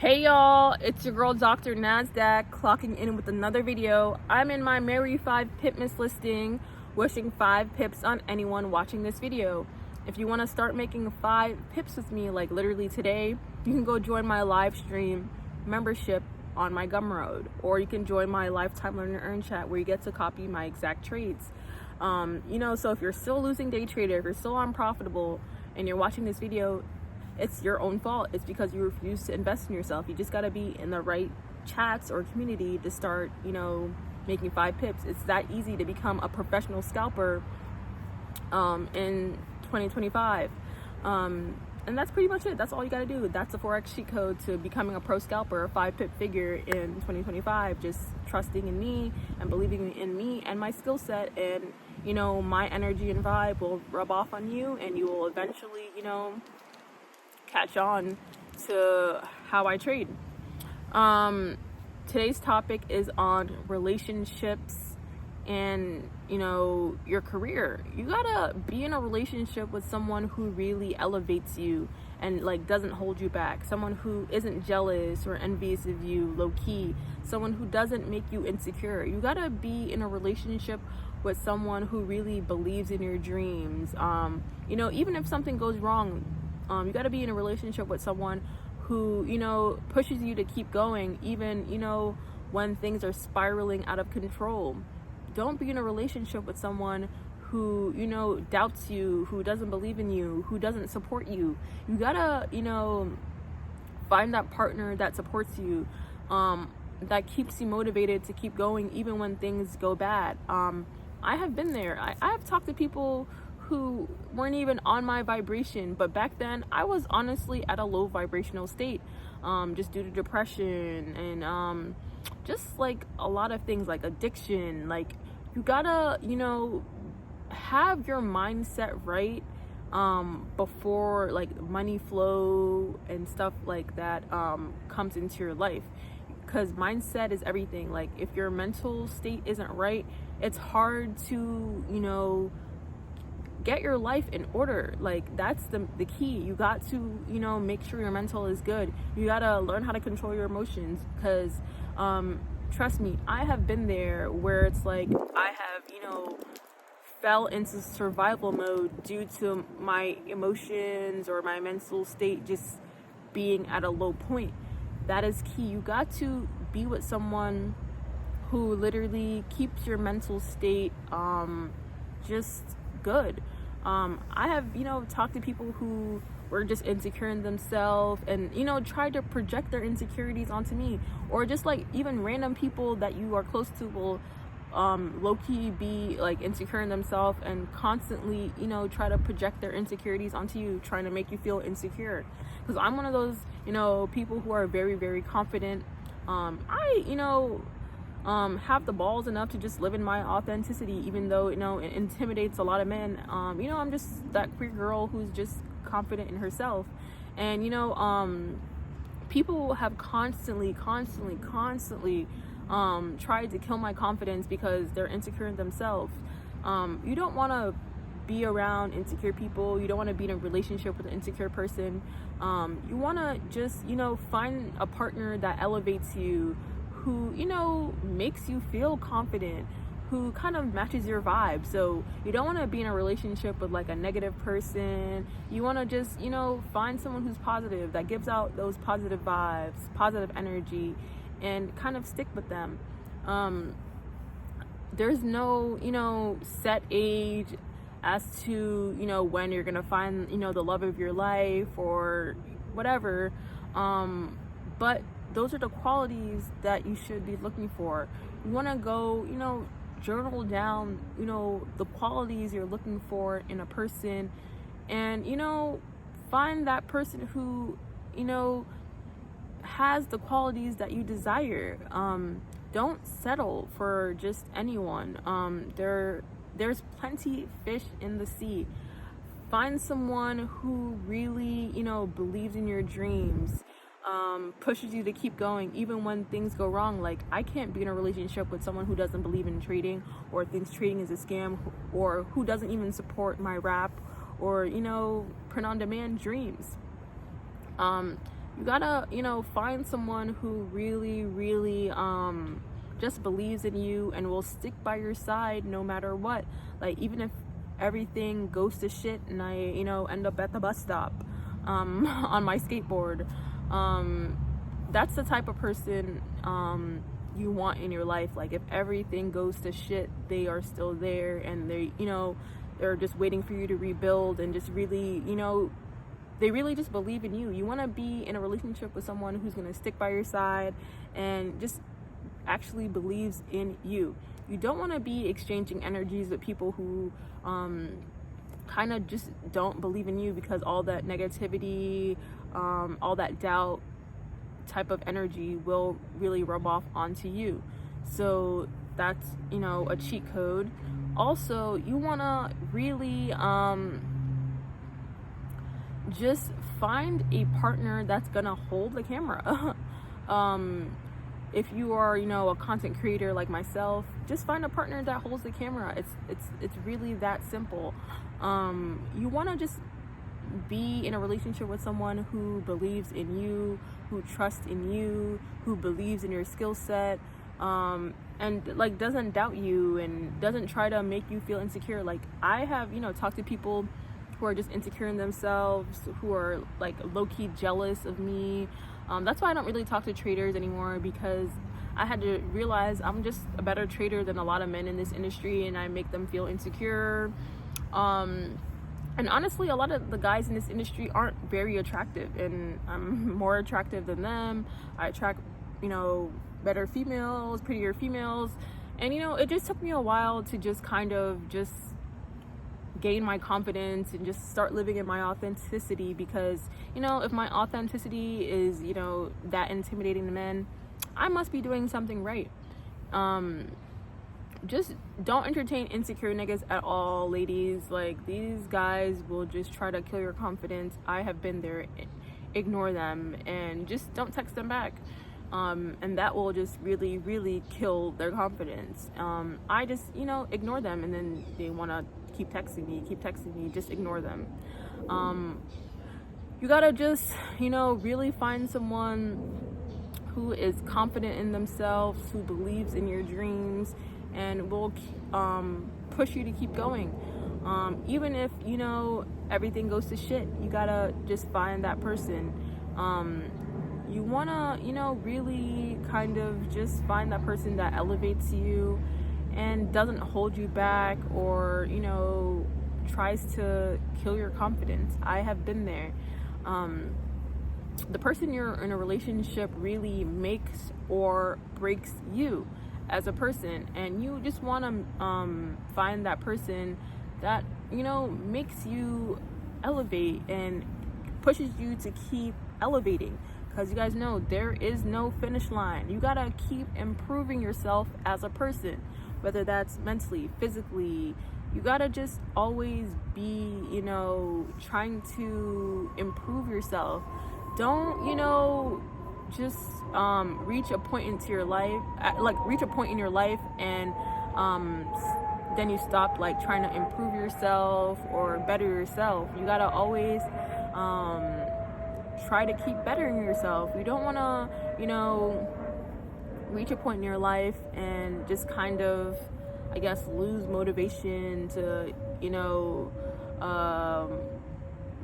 Hey y'all, it's your girl Dr. Nasdaq clocking in with another video. I'm in my Mary 5 pip miss listing, wishing 5 pips on anyone watching this video. If you want to start making 5 pips with me, like literally today, you can go join my live stream membership on my Gumroad, or you can join my lifetime learn and earn chat where you get to copy my exact trades. So if you're still losing day trader, if you're still unprofitable and you're watching this video, it's your own fault. It's because you refuse to invest in yourself. You just got to be in the right chats or community to start, making 5 pips. It's that easy to become a professional scalper in 2025. And that's pretty much it. That's all you got to do. That's the Forex cheat code to becoming a pro scalper, a 5 pip figure in 2025. Just trusting in me and believing in me and my skill set, and my energy and vibe will rub off on you, and you will eventually, catch on to how I trade. Today's topic is on relationships and your career. You gotta be in a relationship with someone who really elevates you and doesn't hold you back, someone who isn't jealous or envious of you low-key, someone who doesn't make you insecure. You gotta be in a relationship with someone who really believes in your dreams. Even if something goes wrong, you got to be in a relationship with someone who, pushes you to keep going, even, when things are spiraling out of control. Don't be in a relationship with someone who, doubts you, who doesn't believe in you, who doesn't support you. You got to, find that partner that supports you, that keeps you motivated to keep going even when things go bad. I have been there. I have talked to people who weren't even on my vibration, but back then I was honestly at a low vibrational state, just due to depression and just a lot of things like addiction. You gotta have your mindset right before money flow and stuff like that comes into your life, because mindset is everything. If your mental state isn't right, it's hard to get your life in order. That's the key. You got to make sure your mental is good. You gotta learn how to control your emotions, because trust me, I have been there where it's I have fell into survival mode due to my emotions or my mental state just being at a low point. That is key. You got to be with someone who literally keeps your mental state just good. I have, talked to people who were just insecure in themselves and, tried to project their insecurities onto me, or just even random people that you are close to will low-key be insecure in themselves and constantly, try to project their insecurities onto you, trying to make you feel insecure. Because I'm one of those, people who are very, very confident. Have the balls enough to just live in my authenticity, even though it intimidates a lot of men. I'm just that queer girl who's just confident in herself, and people have constantly tried to kill my confidence because they're insecure in themselves. You don't want to be around insecure people. You don't want to be in a relationship with an insecure person. You want to just find a partner that elevates you, who makes you feel confident, who kind of matches your vibe. So you don't want to be in a relationship with a negative person. You want to just find someone who's positive, that gives out those positive vibes, positive energy, and kind of stick with them. There's no set age as to when you're gonna find the love of your life or whatever, but those are the qualities that you should be looking for. You want to go, journal down, the qualities you're looking for in a person, and, find that person who, has the qualities that you desire. Don't settle for just anyone. There's plenty fish in the sea. Find someone who really, believes in your dreams, pushes you to keep going even when things go wrong. I can't be in a relationship with someone who doesn't believe in trading, or thinks trading is a scam, or who doesn't even support my rap or print on demand dreams. You gotta, find someone who really, really just believes in you and will stick by your side no matter what. Like, even if everything goes to shit and I, end up at the bus stop on my skateboard. That's the type of person you want in your life. Like, if everything goes to shit, they are still there, and they're just waiting for you to rebuild, and just really, they really just believe in you. You want to be in a relationship with someone who's going to stick by your side and just actually believes in you. You don't want to be exchanging energies with people who kind of just don't believe in you, because all that negativity, all that doubt type of energy will really rub off onto you. So that's, a cheat code. Also, you want to really just find a partner that's gonna hold the camera. If you are, a content creator like myself, just find a partner that holds the camera. It's really that simple. You want to just be in a relationship with someone who believes in you, who trusts in you, who believes in your skill set, and like doesn't doubt you and doesn't try to make you feel insecure. Like, I have, talked to people who are just insecure in themselves, who are like low-key jealous of me. That's why I don't really talk to traders anymore, because I had to realize I'm just a better trader than a lot of men in this industry, and I make them feel insecure. And honestly, a lot of the guys in this industry aren't very attractive, and I'm more attractive than them. I attract, better females, prettier females. And, it just took me a while to just kind of just gain my confidence and just start living in my authenticity, because, if my authenticity is, that intimidating to men, I must be doing something right. Just don't entertain insecure niggas at all, ladies. Like, these guys will just try to kill your confidence. I have been there. Ignore them and just don't text them back. And that will just really, really kill their confidence. I just, ignore them, and then they want to keep texting me, just ignore them. You gotta just, really find someone who is confident in themselves, who believes in your dreams, and will push you to keep going. Even if, everything goes to shit, you gotta just find that person. You wanna, really kind of just find that person that elevates you and doesn't hold you back, or, tries to kill your confidence. I have been there. The person you're in a relationship really makes or breaks you as a person, and you just want to find that person that, makes you elevate and pushes you to keep elevating, because you guys know there is no finish line. You gotta keep improving yourself as a person, whether that's mentally, physically. You gotta just always be, trying to improve yourself. Don't, just reach a point into your life, reach a point in your life, and then you stop trying to improve yourself or better yourself. You gotta always try to keep bettering yourself. You don't want to, reach a point in your life and just kind of, I guess, lose motivation to,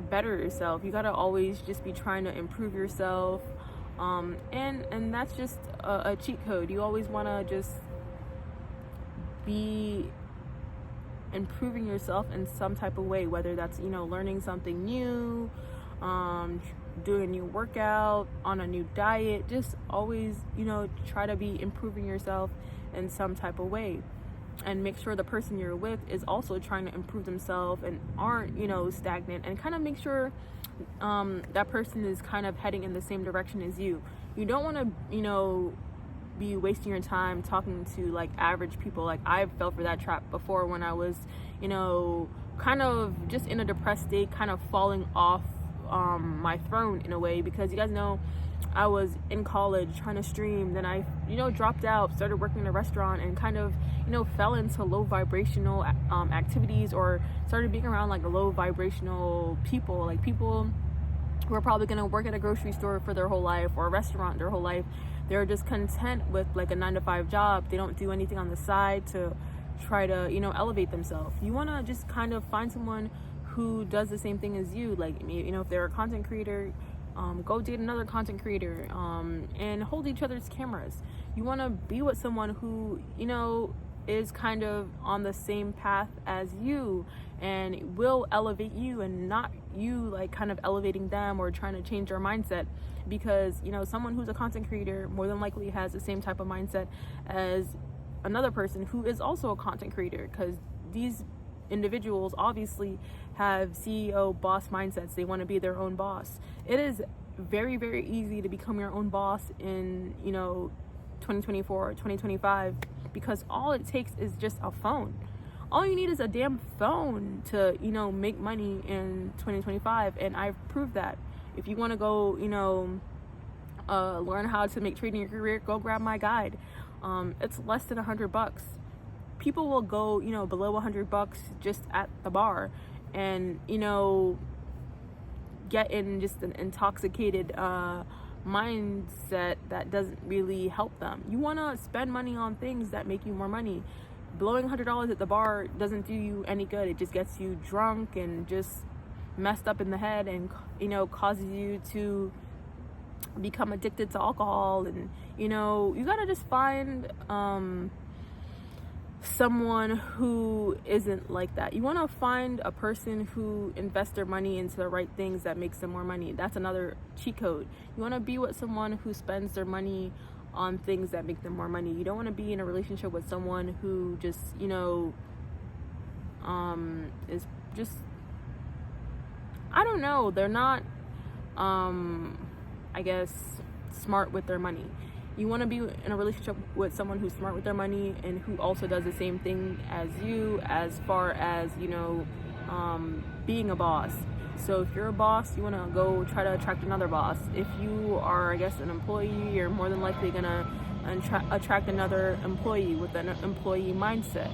better yourself. You gotta always just be trying to improve yourself, and that's just a cheat code. You always want to just be improving yourself in some type of way, whether that's learning something new, doing a new workout, on a new diet. Just always try to be improving yourself in some type of way, and make sure the person you're with is also trying to improve themselves and aren't stagnant, and kind of make sure that person is kind of heading in the same direction as you. You don't want to be wasting your time talking to average people. I fell for that trap before, when I was kind of just in a depressed state, kind of falling off my throne in a way, because you guys know I was in college trying to stream. Then I dropped out, started working in a restaurant, and kind of fell into low vibrational activities, or started being around low vibrational people, people who are probably going to work at a grocery store for their whole life or a restaurant their whole life. They're just content with like a 9-to-5 job. They don't do anything on the side to try to, elevate themselves. You want to just kind of find someone who does the same thing as you. Like, if they're a content creator, go date another content creator, and hold each other's cameras. You want to be with someone who, is kind of on the same path as you and will elevate you, and not you like kind of elevating them or trying to change their mindset. Because someone who's a content creator more than likely has the same type of mindset as another person who is also a content creator, because these individuals obviously have CEO boss mindsets. They want to be their own boss. It is very, very easy to become your own boss in 2024 or 2025, because all it takes is just a phone. All you need is a damn phone to make money in 2025, and I've proved that. If you want to go learn how to make trading your career, go grab my guide. It's less than $100. People will go below $100 just at the bar, and get in just an intoxicated mindset that doesn't really help them. You want to spend money on things that make you more money. Blowing $100 at the bar doesn't do you any good. It just gets you drunk and just messed up in the head, and causes you to become addicted to alcohol. And you gotta just find someone who isn't like that. You want to find a person who invests their money into the right things that makes them more money. That's another cheat code. You want to be with someone who spends their money on things that make them more money. You don't want to be in a relationship with someone who just is just, I don't know, they're not I guess smart with their money. You want to be in a relationship with someone who's smart with their money and who also does the same thing as you, as far as being a boss. So if you're a boss, you want to go try to attract another boss. If you are, I guess, an employee, you're more than likely gonna attract another employee with an employee mindset.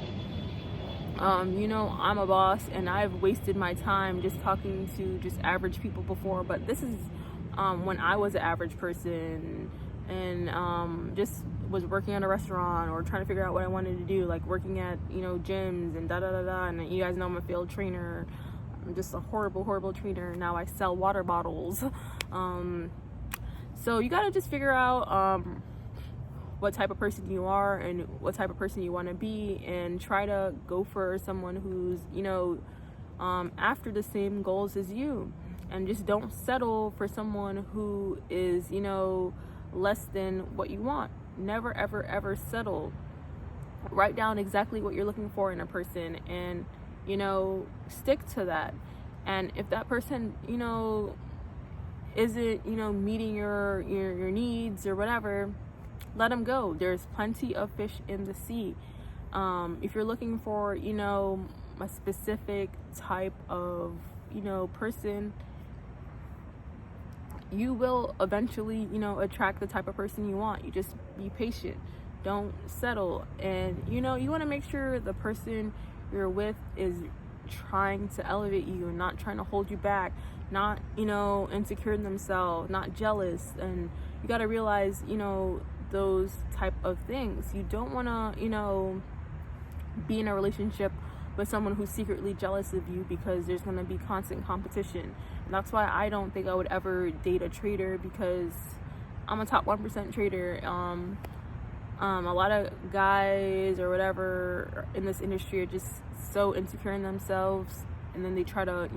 I'm a boss, and I've wasted my time just talking to just average people before, but this is when I was an average person and just was working at a restaurant or trying to figure out what I wanted to do, like working at gyms and and you guys know I'm a failed trainer. I'm just a horrible trainer. Now I sell water bottles. So you gotta just figure out what type of person you are and what type of person you want to be, and try to go for someone who's after the same goals as you. And just don't settle for someone who is less than what you want. Never ever settle. Write down exactly what you're looking for in a person, and stick to that. And if that person isn't meeting your needs or whatever, let them go. There's plenty of fish in the sea. If you're looking for a specific type of person, you will eventually attract the type of person you want. You just be patient. Don't settle. And you want to make sure the person you're with is trying to elevate you and not trying to hold you back, not insecure in themselves, not jealous. And you got to realize those type of things. You don't want to be in a relationship with someone who's secretly jealous of you, because there's going to be constant competition. And that's why I don't think I would ever date a trader, because I'm a top 1% trader. A lot of guys or whatever in this industry are just so insecure in themselves, and then they try to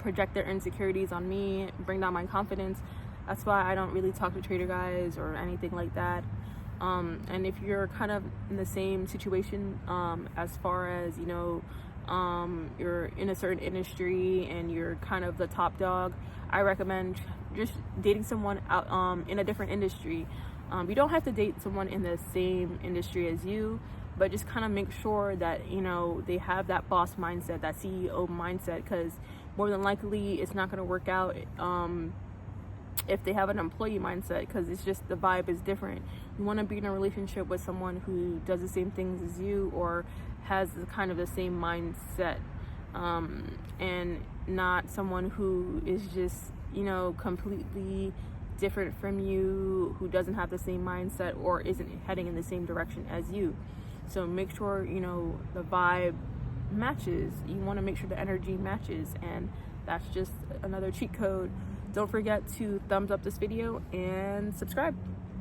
project their insecurities on me, bring down my confidence. That's why I don't really talk to trader guys or anything like that. And if you're kind of in the same situation, as far as you're in a certain industry and you're kind of the top dog, I recommend just dating someone out in a different industry. You don't have to date someone in the same industry as you, but just kind of make sure that they have that boss mindset, that CEO mindset, because more than likely it's not going to work out if they have an employee mindset, because it's just the vibe is different. You want to be in a relationship with someone who does the same things as you or has kind of the same mindset, and not someone who is just you know, completely different from you, who doesn't have the same mindset or isn't heading in the same direction as you. So make sure, you know, the vibe matches. You want to make sure the energy matches, and that's just another cheat code. Don't forget to thumbs up this video and subscribe.